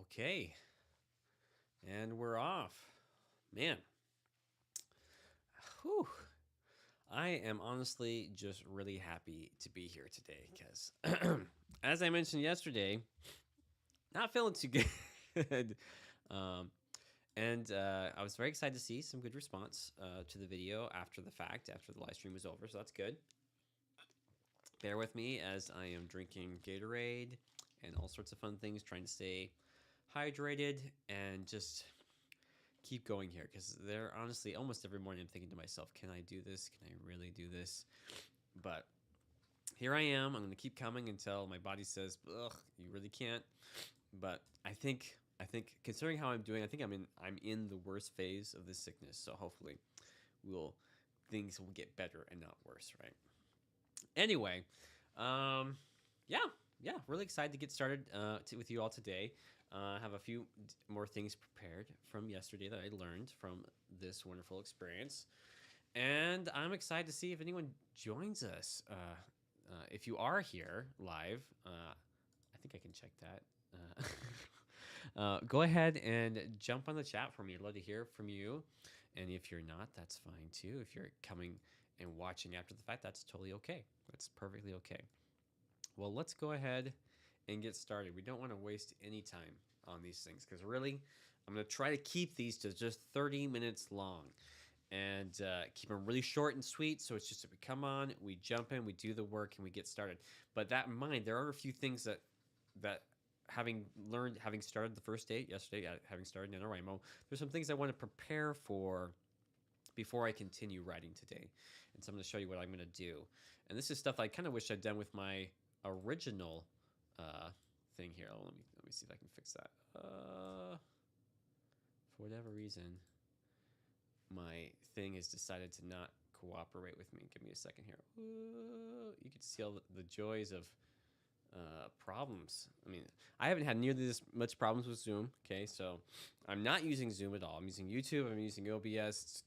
Okay. And we're off. Man. Whew. I am honestly just really happy to be here today because, as I mentioned yesterday, not feeling too good. um, and I was very excited to see some good response to the video after the fact, after the live stream was over. So that's good. Bear with me as I am drinking Gatorade and all sorts of fun things, trying to stay hydrated and just keep going here because they're honestly almost every morning I'm thinking to myself, can I do this? Can I really do this? But here I am. I'm going to keep coming until my body says, ugh, you really can't. But I think considering how I'm doing, I think I'm in the worst phase of this sickness. So hopefully things will get better and not worse, right? Anyway, yeah, really excited to get started with you all today. I have a few more things prepared from yesterday that I learned from this wonderful experience. And I'm excited to see if anyone joins us. If you are here live, I think I can check that. Go ahead and jump on the chat for me. I'd love to hear from you. And if you're not, that's fine too. If you're coming and watching after the fact, that's totally okay. That's perfectly okay. Well, let's go ahead and get started. We don't want to waste any time on these things because really, I'm going to try to keep these to just 30 minutes long and keep them really short and sweet. So it's just that we come on, we jump in, we do the work, and we get started. But that in mind, there are a few things that having started the first day yesterday, having started NaNoWriMo, there's some things I want to prepare for before I continue writing today. And so I'm going to show you what I'm going to do. And this is stuff I kind of wish I'd done with my original thing here. Let me see if I can fix that. For whatever reason, my thing has decided to not cooperate with me. Give me a second here. You can see all the joys of problems. I mean, I haven't had nearly this much problems with Zoom. Okay, so I'm not using Zoom at all. I'm using YouTube. I'm using OBS.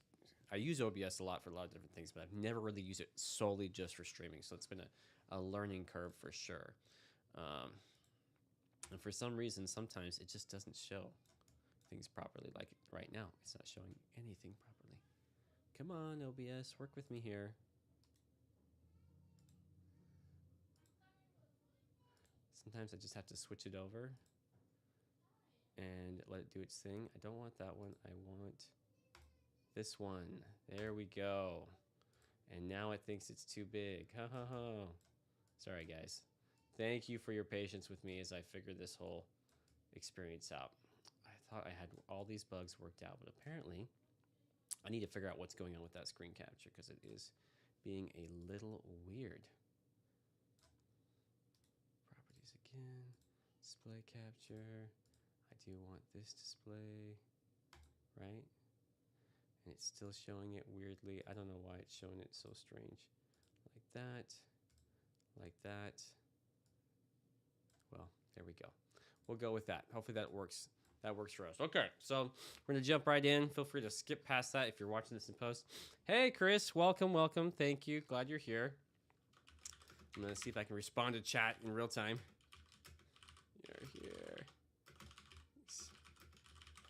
I use OBS a lot for a lot of different things, but I've never really used it solely just for streaming. So it's been a learning curve for sure. And for some reason, sometimes it just doesn't show things properly. Like right now, it's not showing anything properly. Come on, OBS, work with me here. Sometimes I just have to switch it over and let it do its thing. I don't want that one. I want this one. There we go. And now it thinks it's too big. Ha ha ha. Sorry, guys. Thank you for your patience with me as I figured this whole experience out. I thought I had all these bugs worked out, but apparently I need to figure out what's going on with that screen capture because it is being a little weird. Properties again. Display capture. I do want this display, right? And it's still showing it weirdly. I don't know why it's showing it so strange. Like that. Like that. Well, there we go. We'll go with that. Hopefully that works. That works for us. Okay, so we're going to jump right in. Feel free to skip past that if you're watching this in post. Hey, Chris. Welcome, welcome. Thank you. Glad you're here. I'm going to see if I can respond to chat in real time. You're here.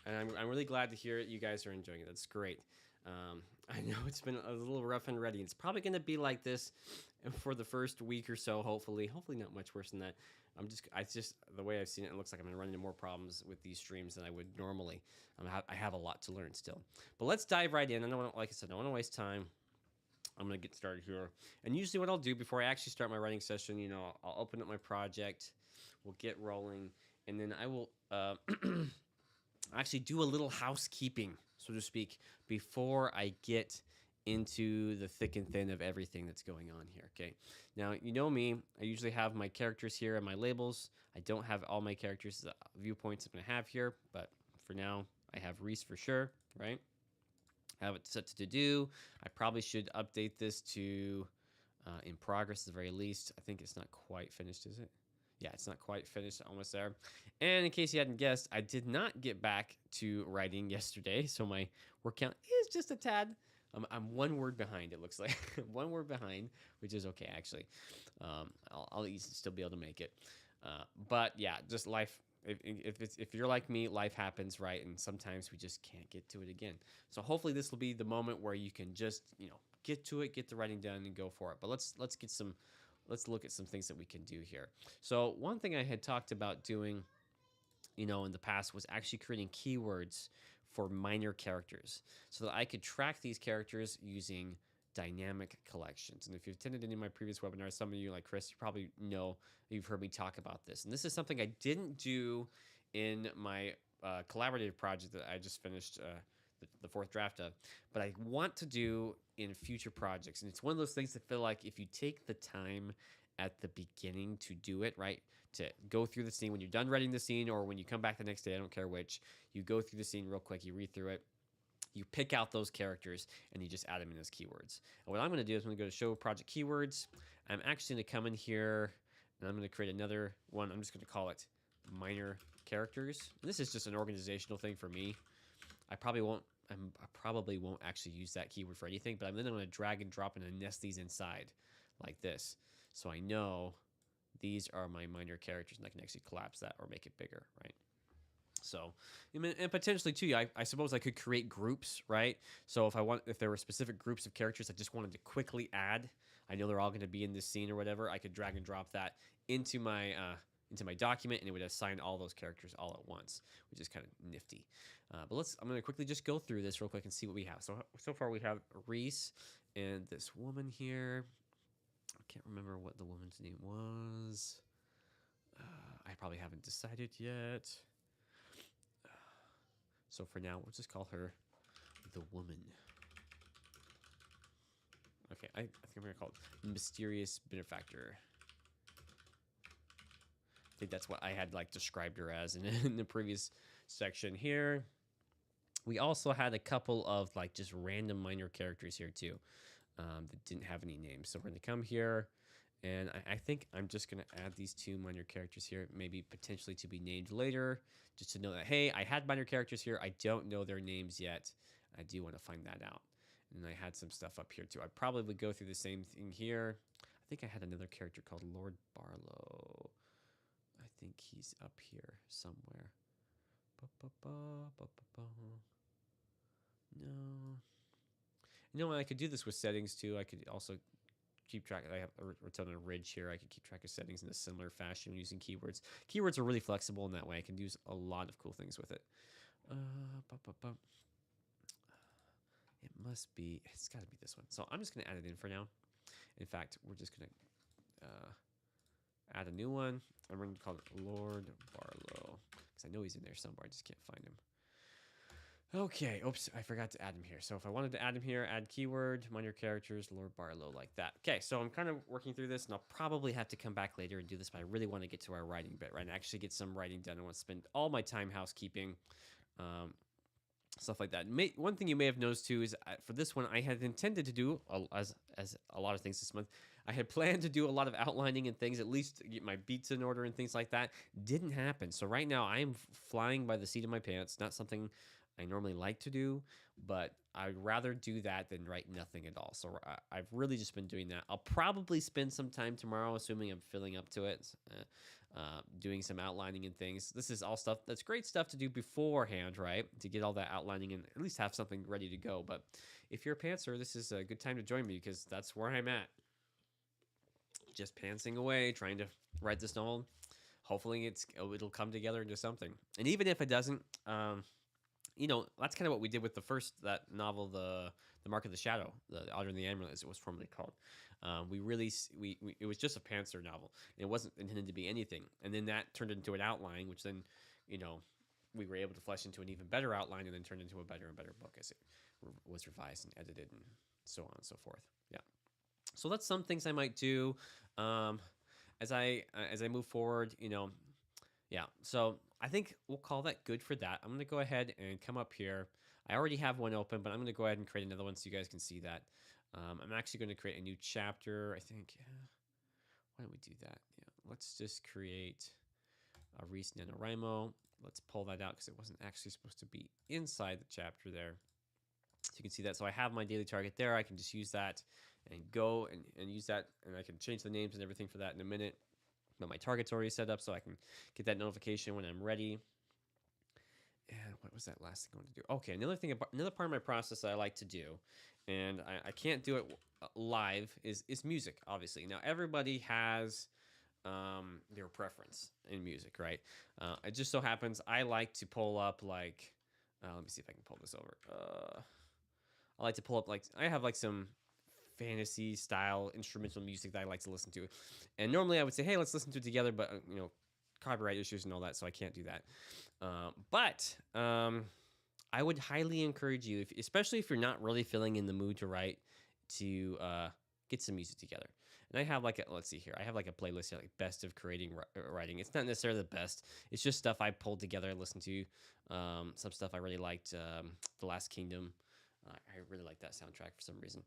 And I'm really glad to hear you guys are enjoying it. That's great. I know it's been a little rough and ready. It's probably going to be like this for the first week or so, hopefully. Hopefully not much worse than that. It's just the way I've seen it, it looks like I'm going to run into more problems with these streams than I would normally. I have a lot to learn still. But let's dive right in. Like I said, I don't want to waste time. I'm going to get started here. And usually what I'll do before I actually start my writing session, I'll open up my project. We'll get rolling. And then I will... actually do a little housekeeping, so to speak, before I get into the thick and thin of everything that's going on here, okay? Now, you know me, I usually have my characters here and my labels. I don't have all my characters viewpoints I'm going to have here, but for now, I have Reese for sure, right? I have it set to do. I probably should update this to in progress at the very least. I think it's not quite finished, is it? Yeah, it's not quite finished, almost there. And in case you hadn't guessed, I did not get back to writing yesterday, so my word count is just a tad. I'm one word behind, it looks like. One word behind, which is okay, actually. I'll still be able to make it. But yeah, just life if you're like me, life happens, right? And sometimes we just can't get to it again. So hopefully this will be the moment where you can just, get to it, get the writing done, and go for it. But let's look at some things that we can do here. So one thing I had talked about doing, in the past was actually creating keywords for minor characters so that I could track these characters using dynamic collections. And if you've attended any of my previous webinars, some of you like Chris, you probably know, you've heard me talk about this. And this is something I didn't do in my collaborative project that I just finished the fourth draft of, but I want to do in future projects. And it's one of those things that feel like if you take the time at the beginning to do it, right? To go through the scene when you're done writing the scene, or when you come back the next day, I don't care which, you go through the scene real quick, you read through it, you pick out those characters, and you just add them in as keywords. And what I'm going to do is I'm going to go to show project keywords. I'm actually going to come in here and I'm going to create another one. I'm just going to call it minor characters. And this is just an organizational thing for me. I probably won't actually use that keyword for anything, but then I'm going to drag and drop and nest these inside like this. So I know these are my minor characters, and I can actually collapse that or make it bigger, right? So, and potentially too, I suppose I could create groups, right? So if there were specific groups of characters I just wanted to quickly add, I know they're all going to be in this scene or whatever, I could drag and drop that into my document, and it would assign all those characters all at once, which is kind of nifty. But I'm going to quickly just go through this real quick and see what we have. So far we have Reese and this woman here. I can't remember what the woman's name was. I probably haven't decided yet. So for now, we'll just call her the woman. Okay, I think I'm going to call it Mysterious Benefactor. I think that's what I had described her as in the previous section here. We also had a couple of just random minor characters here too that didn't have any names. So we're going to come here, and I think I'm just going to add these two minor characters here, maybe potentially to be named later, just to know that, hey, I had minor characters here. I don't know their names yet. I do want to find that out. And I had some stuff up here too. I probably would go through the same thing here. I think I had another character called Lord Barlow. I think he's up here somewhere. No. I could do this with settings too. I could also keep track. I have a Rotunda Ridge here. I could keep track of settings in a similar fashion using keywords. Keywords are really flexible in that way. I can do a lot of cool things with it. It's got to be this one. So I'm just going to add it in for now. In fact, we're just going to add a new one. I'm going to call it Lord Barlow because I know he's in there somewhere. I just can't find him. Okay, oops, I forgot to add him here. So if I wanted to add him here, add keyword, minor characters, Lord Barlow, like that. Okay, so I'm kind of working through this, and I'll probably have to come back later and do this, but I really want to get to our writing bit, right, and actually get some writing done. I want to spend all my time housekeeping, stuff like that. One thing you may have noticed, too, is for this one, I had intended to do, as a lot of things this month, I had planned to do a lot of outlining and things, at least get my beats in order and things like that. Didn't happen. So right now, I am flying by the seat of my pants, not something I normally like to do, but I'd rather do that than write nothing at all. So I've really just been doing that. I'll probably spend some time tomorrow, assuming I'm filling up to it, doing some outlining and things. This is all stuff that's great stuff to do beforehand, right? To get all that outlining and at least have something ready to go. But if you're a pantser, this is a good time to join me because that's where I'm at. Just pantsing away, trying to write this novel. Hopefully it'll come together into something. And even if it doesn't, that's kind of what we did with that novel, the Mark of the Shadow, the Otter and the Amulet, as it was formerly called. It was just a pantser novel. It wasn't intended to be anything, and then that turned into an outline, which then, we were able to flesh into an even better outline, and then turned into a better and better book as it was revised and edited, and so on and so forth. Yeah. So that's some things I might do as I move forward. Yeah. So I think we'll call that good for that. I'm going to go ahead and come up here. I already have one open, but I'm going to go ahead and create another one so you guys can see that. I'm actually going to create a new chapter, I think. Yeah. Why don't we do that? Yeah. Let's just create a Reese NaNoWriMo. Let's pull that out because it wasn't actually supposed to be inside the chapter there. So you can see that. So I have my daily target there. I can just use that and go and use that, and I can change the names and everything for that in a minute. but my target's already set up so I can get that notification when I'm ready. And what was that last thing I wanted to do? Okay, another part of my process that I like to do, and I can't do it live, is music, obviously. Now, everybody has their preference in music, right? It just so happens I like to pull up, like, let me see if I can pull this over. I like to pull up, like, I have like some fantasy style instrumental music that I like to listen to. And normally I would say, hey, let's listen to it together, but copyright issues and all that, so I can't do that. But I would highly encourage you, especially if you're not really feeling in the mood to write, to get some music together. And I have let's see here. I have like a playlist here, like best of creating writing. It's not necessarily the best. It's just stuff I pulled together. I listened to some stuff I really liked. The Last Kingdom. I really like that soundtrack for some reason.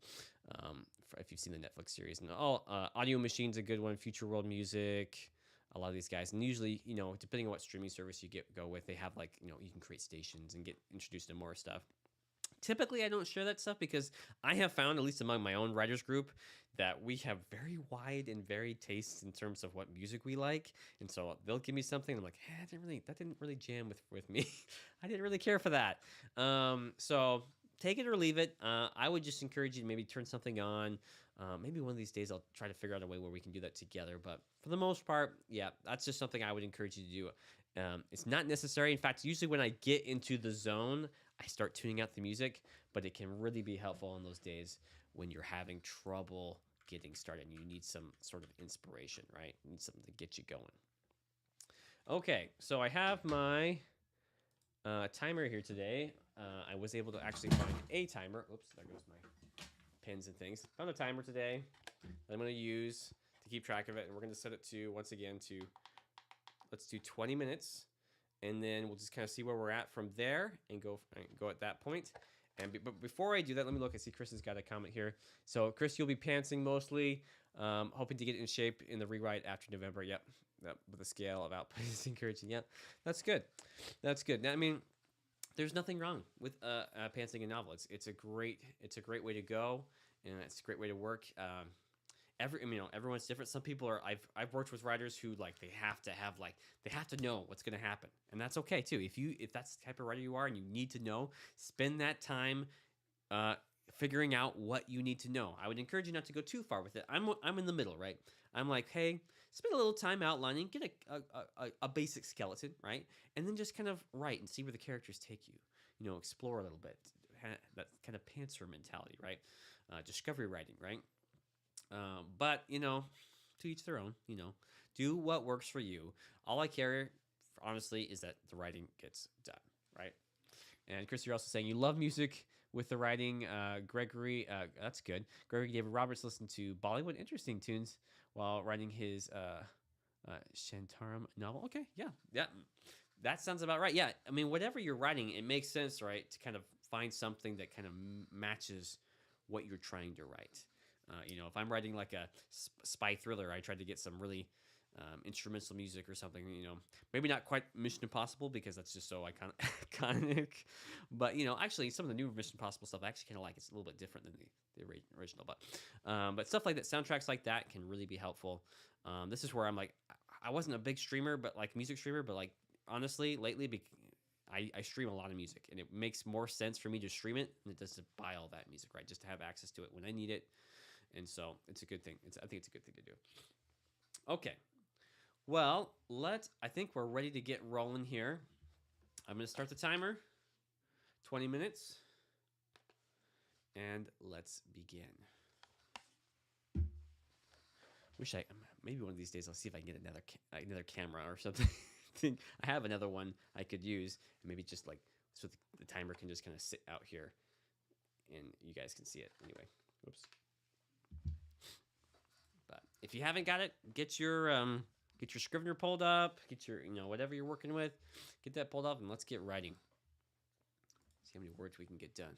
If you've seen the Netflix series, and Audio Machine's a good one. Future World Music. A lot of these guys, and usually, depending on what streaming service you go with, they have you can create stations and get introduced to more stuff. Typically, I don't share that stuff because I have found, at least among my own writers group, that we have very wide and varied tastes in terms of what music we like. And so they'll give me something, and I'm like, hey, that didn't really jam with me. I didn't really care for that. So take it or leave it. I would just encourage you to maybe turn something on. Maybe one of these days I'll try to figure out a way where we can do that together. But for the most part, yeah, that's just something I would encourage you to do. It's not necessary. In fact, usually when I get into the zone, I start tuning out the music, but it can really be helpful on those days when you're having trouble getting started and you need some sort of inspiration, right? You need something to get you going. Okay, so I have my timer here today. I was able to actually find a timer. Oops, there goes my pens and things. Found a timer today that I'm going to use to keep track of it, and we're going to set it to, once again, let's do 20 minutes, and then we'll just kind of see where we're at from there and go at that point. But before I do that, let me look. I see Chris has got a comment here. So Chris, you'll be pantsing mostly, hoping to get in shape in the rewrite after November. Yep, with a scale of output is encouraging. Yep, that's good. That's good. Now, I mean, there's nothing wrong with pantsing a novel. It's a great way to go, and it's a great way to work. Everyone's different. Some people are. I've worked with writers who they have to know what's going to happen, and that's okay too. If that's the type of writer you are and you need to know, spend that time figuring out what you need to know. I would encourage you not to go too far with it. I'm in the middle, right? I'm like, hey, spend a little time outlining, get a basic skeleton, right, and then just kind of write and see where the characters take you. Explore a little bit. That kind of pantser mentality, right? Discovery writing, right? But to each their own. Do what works for you. All I care, honestly, is that the writing gets done, right? And Chris, you're also saying you love music with the writing. Gregory, that's good. Gregory David Roberts listened to Bollywood interesting tunes while writing his Shantaram novel. Okay, yeah, that sounds about right. Yeah, I mean, whatever you're writing, it makes sense, right, to kind of find something that kind of matches what you're trying to write. If I'm writing like a spy thriller, I try to get some really instrumental music or something. Maybe not quite Mission Impossible because that's just so iconic. But actually, some of the new Mission Impossible stuff I actually kind of like. It's a little bit different than the original, but stuff like that, soundtracks like that, can really be helpful. This is where I'm like, I wasn't a big streamer, but music streamer, but honestly, lately, I stream a lot of music, and it makes more sense for me to stream it than it does to buy all that music, right? Just to have access to it when I need it. And so it's a good thing. I think it's a good thing to do. Okay. Well, I think we're ready to get rolling here. I'm going to start the timer. 20 minutes. And let's begin. Maybe one of these days I'll see if I can get another camera or something. I have another one I could use, and maybe just so the timer can just kind of sit out here and you guys can see it anyway. Whoops. But if you haven't got it, get your Scrivener pulled up, get your whatever you're working with, get that pulled up, and let's get writing. See how many words we can get done.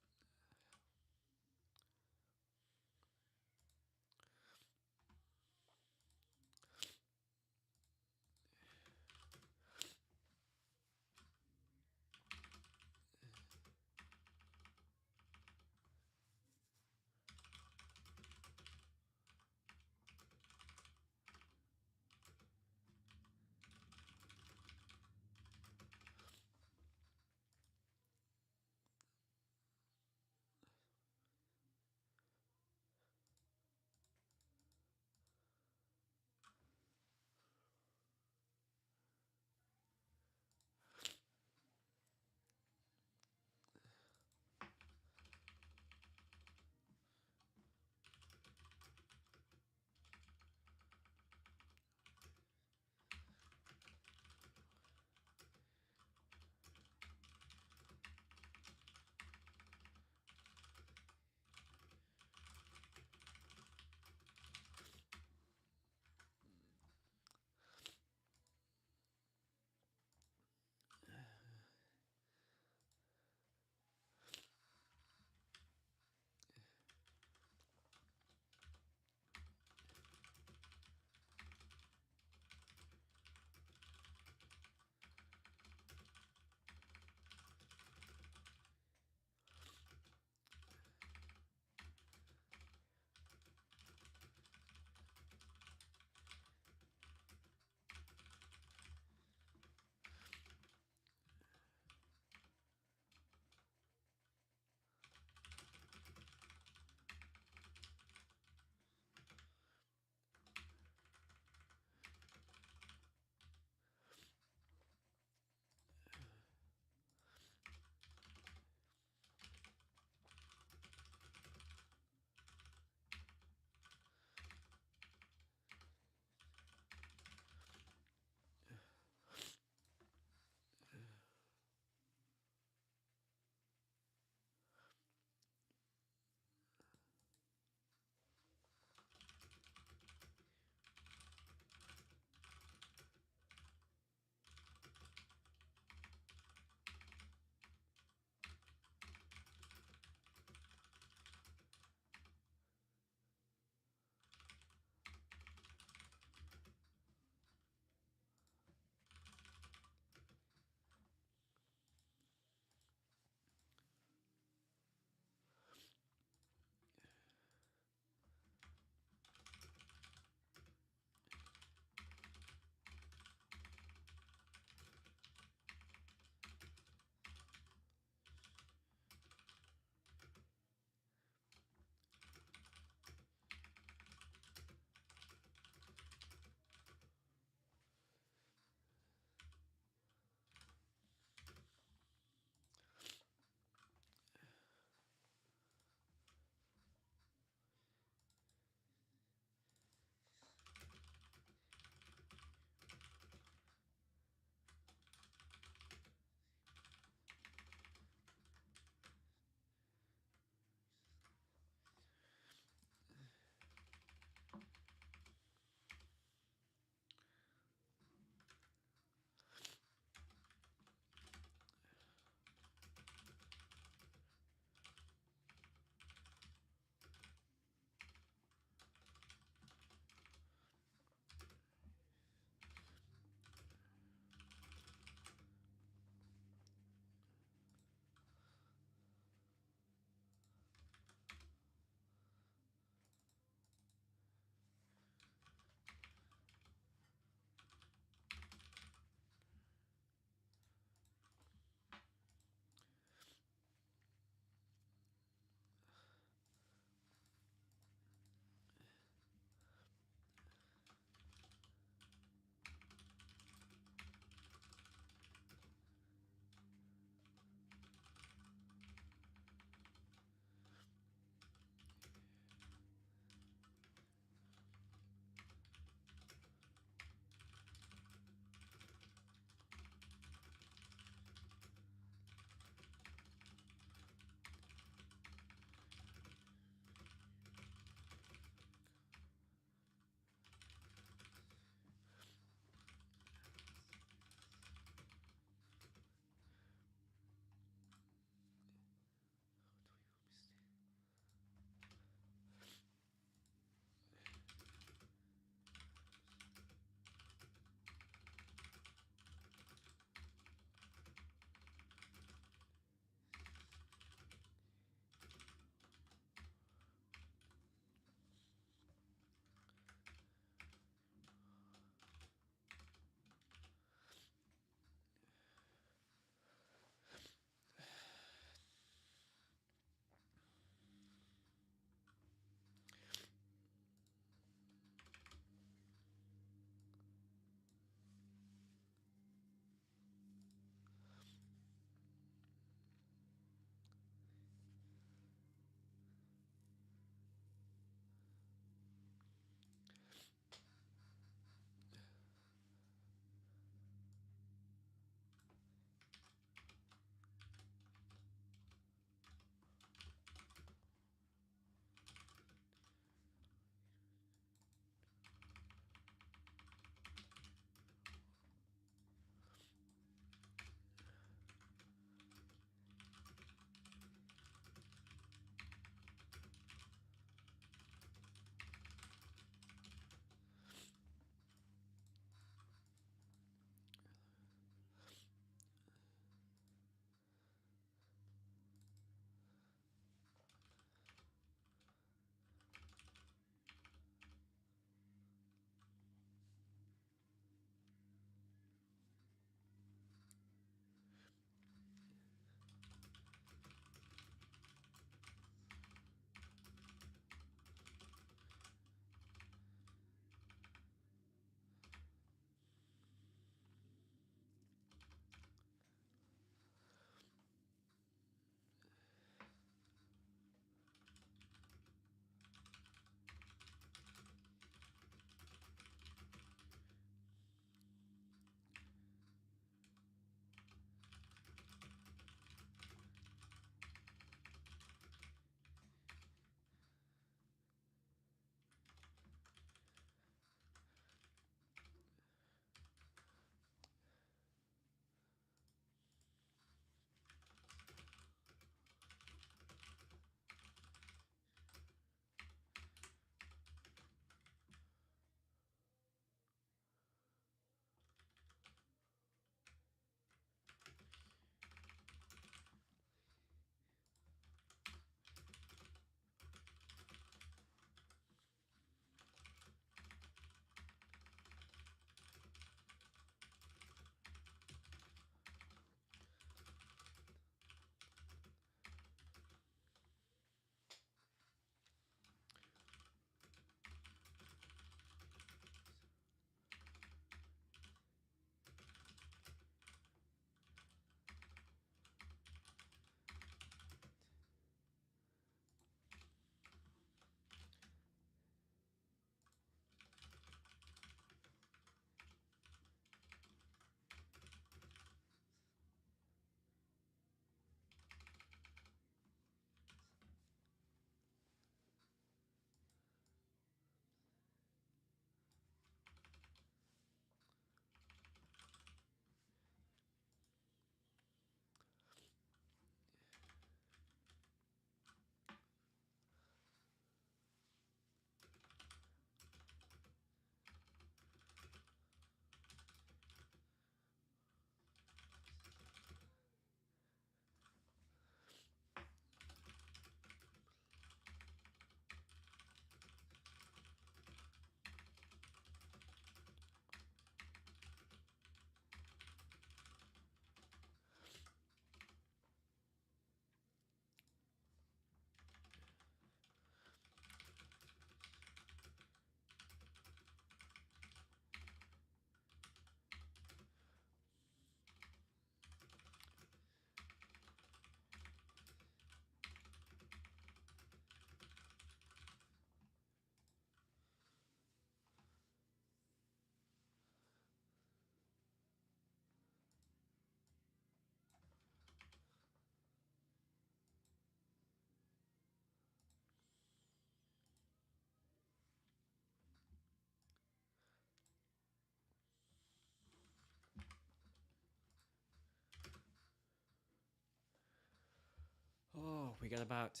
we got about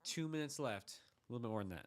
2 minutes left. A little bit more than that.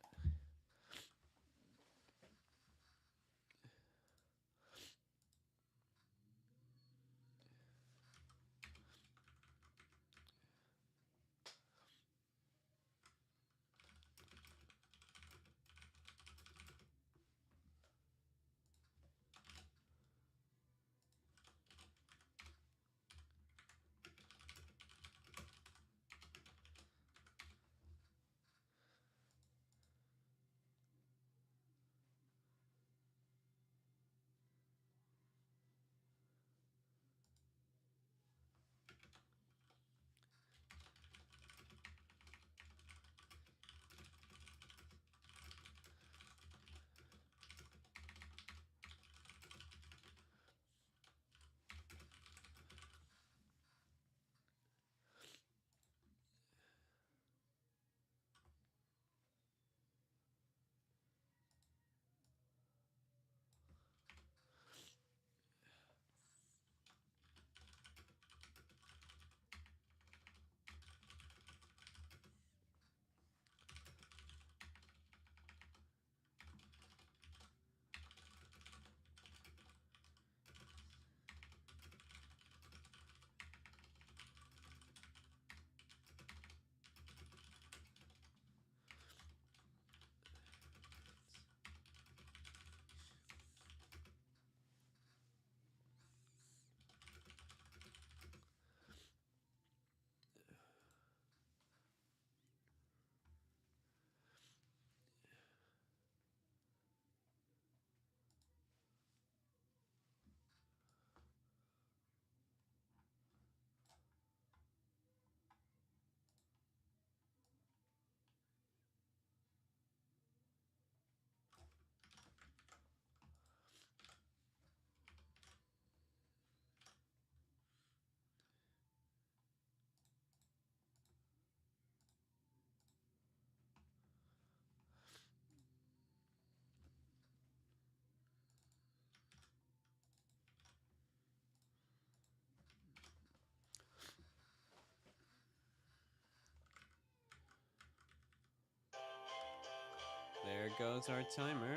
There goes our timer.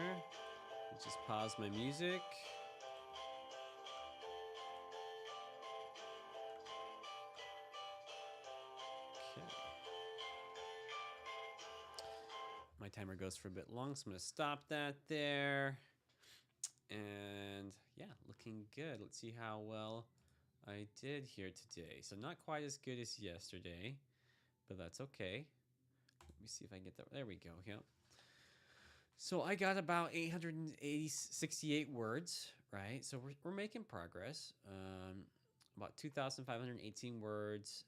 Just pause my music. Okay. My timer goes for a bit long, so I'm going to stop that there. And yeah, looking good. Let's see how well I did here today. So not quite as good as yesterday, but that's okay. Let me see if I can get that. There we go. Yep. So I got about 868 words, right? So we're making progress. About 2,518 words.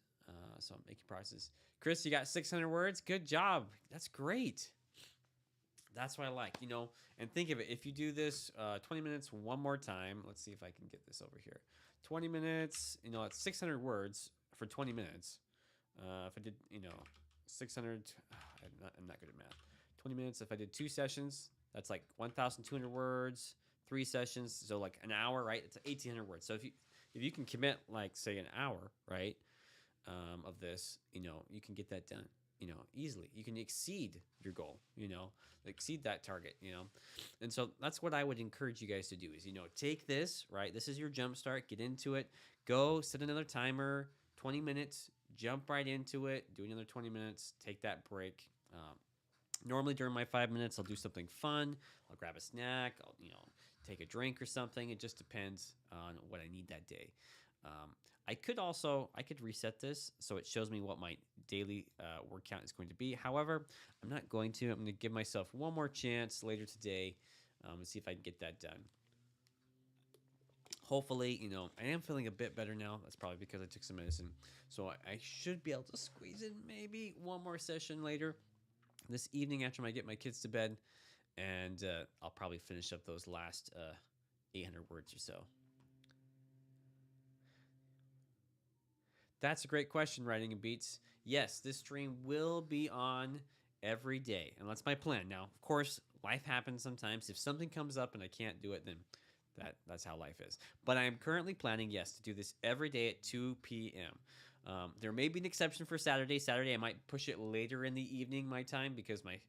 So I'm making progress. Chris, you got 600 words. Good job. That's great. That's what I like, you know. And think of it. If you do this 20 minutes one more time, let's see if I can get this over here. 20 minutes, you know, it's 600 words for 20 minutes. If I did, you know, 600, I'm not good at math. 20 minutes, if I did 2 sessions, that's like 1,200 words. 3 sessions, so like an hour, right? It's 1,800 words. So if you can commit, like, say, an hour, right, of this, you know, you can get that done, you know, easily. You can exceed your goal, you know, exceed that target, you know. And so that's what I would encourage you guys to do is, you know, take this, right? This is your jump start. Get into it. Go set another timer, 20 minutes. Jump right into it. Do another 20 minutes. Take that break. Normally during my 5 minutes, I'll do something fun. I'll grab a snack. I'll, you know, take a drink or something. It just depends on what I need that day. I could reset this so it shows me what my daily word count is going to be. However, I'm not going to. I'm going to give myself one more chance later today and see if I can get that done. Hopefully, you know, I am feeling a bit better now. That's probably because I took some medicine. So I should be able to squeeze in maybe one more session later this evening after I get my kids to bed. And I'll probably finish up those last 800 words or so. That's a great question, Writing and Beats. Yes, this stream will be on every day, and that's my plan. Now, of course, life happens sometimes. If something comes up and I can't do it, then That's how life is. But I am currently planning, yes, to do this every day at 2 p.m. There may be an exception for Saturday. Saturday, I might push it later in the evening, my time, because my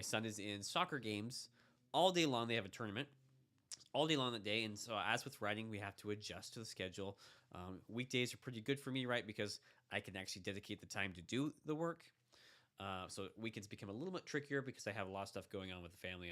son is in soccer games all day long. They have a tournament all day long that day. And so, as with writing, we have to adjust to the schedule. Weekdays are pretty good for me, right? Because I can actually dedicate the time to do the work. So weekends become a little bit trickier because I have a lot of stuff going on with the family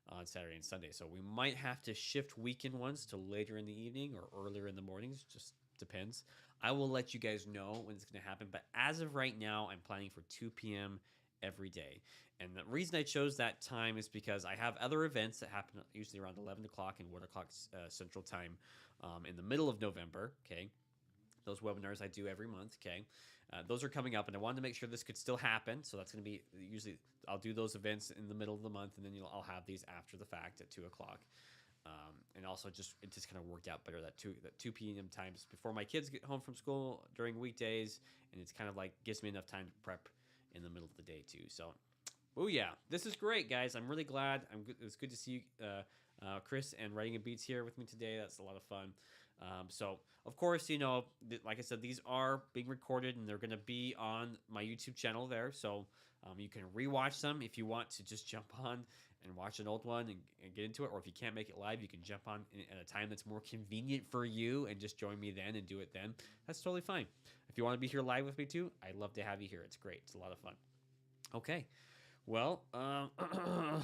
on Saturday and Sunday. So we might have to shift weekend ones to later in the evening or earlier in the mornings. Just depends. I will let you guys know when it's going to happen. But as of right now, I'm planning for 2 p.m. every day. And the reason I chose that time is because I have other events that happen usually around 11 o'clock and 1 o'clock Central Time in the middle of November. Okay. Those webinars I do every month. Okay. Those are coming up, and I wanted to make sure this could still happen. So that's going to be usually I'll do those events in the middle of the month, and then I'll have these after the fact at 2 o'clock. And also it just kind of worked out better that 2 p.m. times before my kids get home from school during weekdays, and it's kind of like gives me enough time to prep in the middle of the day too. So, oh yeah, this is great, guys. I'm really glad. It was good to see you, Chris, and Writing and Beats here with me today. That's a lot of fun. So, of course, like I said, these are being recorded and they're going to be on my YouTube channel there. So you can rewatch them if you want to just jump on and watch an old one and get into it. Or if you can't make it live, you can jump on at a time that's more convenient for you and just join me then and do it then. That's totally fine. If you want to be here live with me too, I'd love to have you here. It's great. It's a lot of fun. Okay. Well,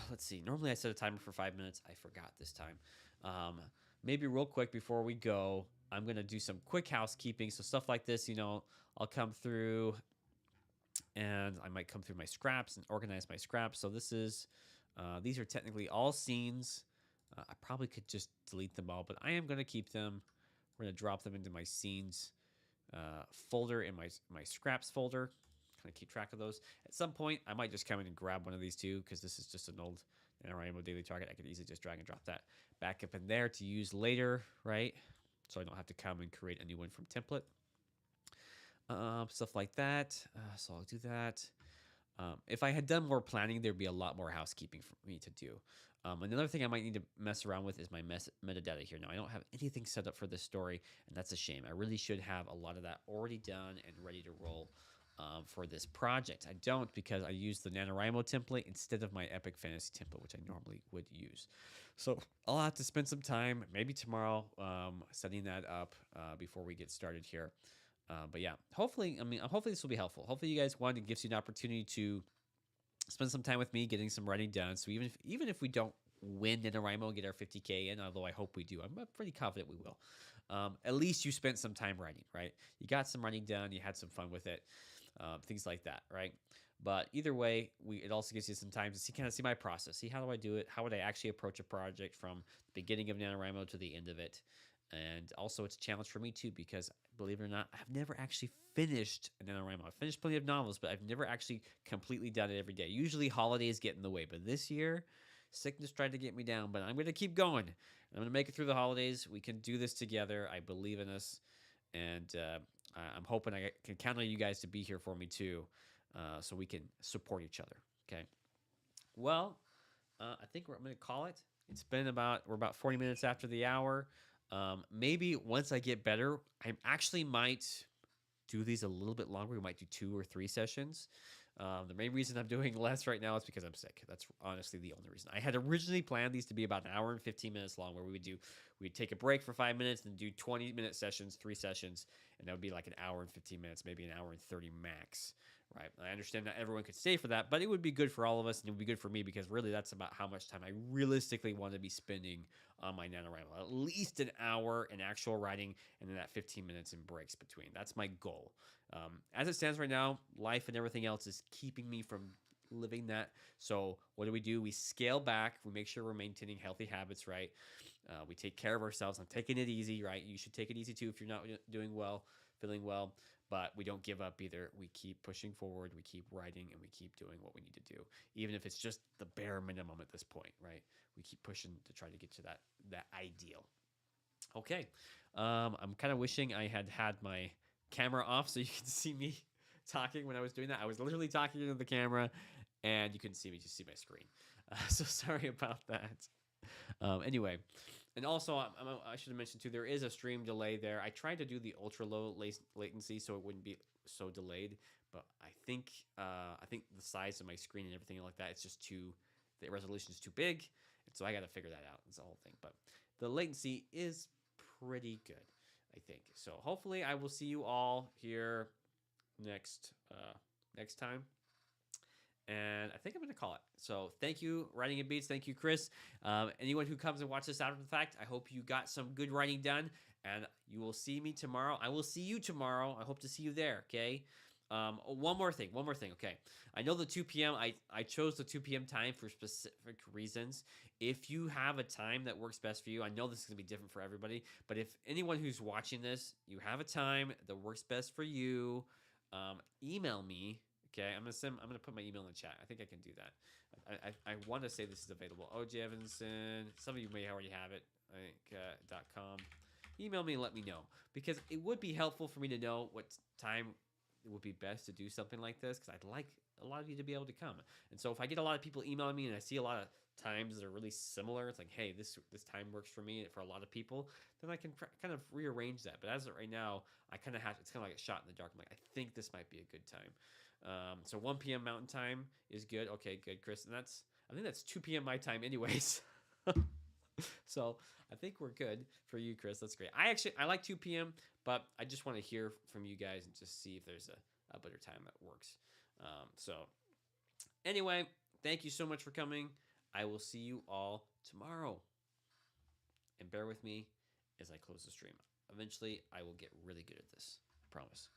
let's see. Normally I set a timer for 5 minutes. I forgot this time. Maybe real quick before we go, I'm going to do some quick housekeeping. So stuff like this, I'll come through and I might come through my scraps and organize my scraps. So these are technically all scenes. I probably could just delete them all, but I am going to keep them. We're going to drop them into my scenes folder in my scraps folder. Kind of keep track of those. At some point, I might just come in and grab one of these two because this is just an old NaNoWriMo daily target. I could easily just drag and drop that back up in there to use later, right? So I don't have to come and create a new one from template. Stuff like that. So I'll do that. If I had done more planning, there'd be a lot more housekeeping for me to do. Another thing I might need to mess around with is my metadata here. Now, I don't have anything set up for this story, and that's a shame. I really should have a lot of that already done and ready to roll for this project. I don't because I use the NaNoWriMo template instead of my Epic Fantasy template, which I normally would use. So I'll have to spend some time, maybe tomorrow, setting that up before we get started here. But yeah, hopefully this will be helpful. Hopefully you guys, it gives you an opportunity to spend some time with me getting some writing done. So even if we don't win NaNoWriMo and get our 50K in, although I hope we do, I'm pretty confident we will. At least you spent some time writing, right? You got some writing done. You had some fun with it. Things like that, right? But either way, it also gives you some time to see my process. See, how do I do it? How would I actually approach a project from the beginning of NaNoWriMo to the end of it? And also, it's a challenge for me too because, believe it or not, I've never actually finished NaNoWriMo. I've finished plenty of novels, but I've never actually completely done it every day. Usually, holidays get in the way, but this year, sickness tried to get me down. But I'm going to keep going. I'm going to make it through the holidays. We can do this together. I believe in us, and I'm hoping I can count on you guys to be here for me too, so we can support each other. Okay. Well, I think I'm going to call it. We're about 40 minutes after the hour. Maybe once I get better, I actually might do these a little bit longer. We might do 2 or 3 sessions. The main reason I'm doing less right now is because I'm sick. That's honestly the only reason. I had originally planned these to be about an hour and 15 minutes long, where we'd take a break for 5 minutes and do 20-minute sessions, 3 sessions, and that would be like an hour and 15 minutes, maybe an hour and 30 max, right? I understand not everyone could stay for that, but it would be good for all of us, and it would be good for me because really that's about how much time I realistically want to be spending on my NaNoWriMo. At least an hour in actual writing, and then that 15 minutes in breaks between. That's my goal. As it stands right now, life and everything else is keeping me from living that. So what do? We scale back. We make sure we're maintaining healthy habits, right? We take care of ourselves. I'm taking it easy, right? You should take it easy too if you're not doing well, feeling well. But we don't give up either. We keep pushing forward. We keep writing, and we keep doing what we need to do, even if it's just the bare minimum at this point, right? We keep pushing to try to get to that ideal. Okay. I'm kind of wishing I had my camera off so you can see me talking when I was doing that. I was literally talking into the camera, and you couldn't see me, just see my screen. So sorry about that. Anyway, And also, I should have mentioned too, there is a stream delay there. I tried to do the ultra low latency so it wouldn't be so delayed, but I think the size of my screen and everything like that, it's just the resolution is too big, and so I got to figure that out. It's the whole thing, but the latency is pretty good, I think. So hopefully, I will see you all here next time. And I think I'm going to call it. So thank you, Writing and Beats. Thank you, Chris. Anyone who comes and watches after the fact, I hope you got some good writing done. And you will see me tomorrow. I will see you tomorrow. I hope to see you there, okay? One more thing, okay? I know the 2 p.m., I chose the 2 p.m. time for specific reasons. If you have a time that works best for you, I know this is going to be different for everybody, but if anyone who's watching this, you have a time that works best for you, email me. Okay, I'm gonna put my email in the chat. I think I can do that. I want to say this is available. OJ Evensen. Some of you may already have it. I think .com. Email me and let me know, because it would be helpful for me to know what time it would be best to do something like this, because I'd like a lot of you to be able to come. And so if I get a lot of people emailing me and I see a lot of times that are really similar, it's like, hey, this time works for me for a lot of people, then I can kind of rearrange that. But as of right now, I kind of have, it's kind of like a shot in the dark. I'm like, I think this might be a good time. So 1 p.m. Mountain Time is good. Okay, good, Chris. And I think that's 2 p.m. my time anyways. So I think we're good for you, Chris. That's great. I like 2 p.m., but I just want to hear from you guys and just see if there's a better time that works. So anyway, thank you so much for coming. I will see you all tomorrow. And bear with me as I close the stream. Eventually, I will get really good at this. I promise.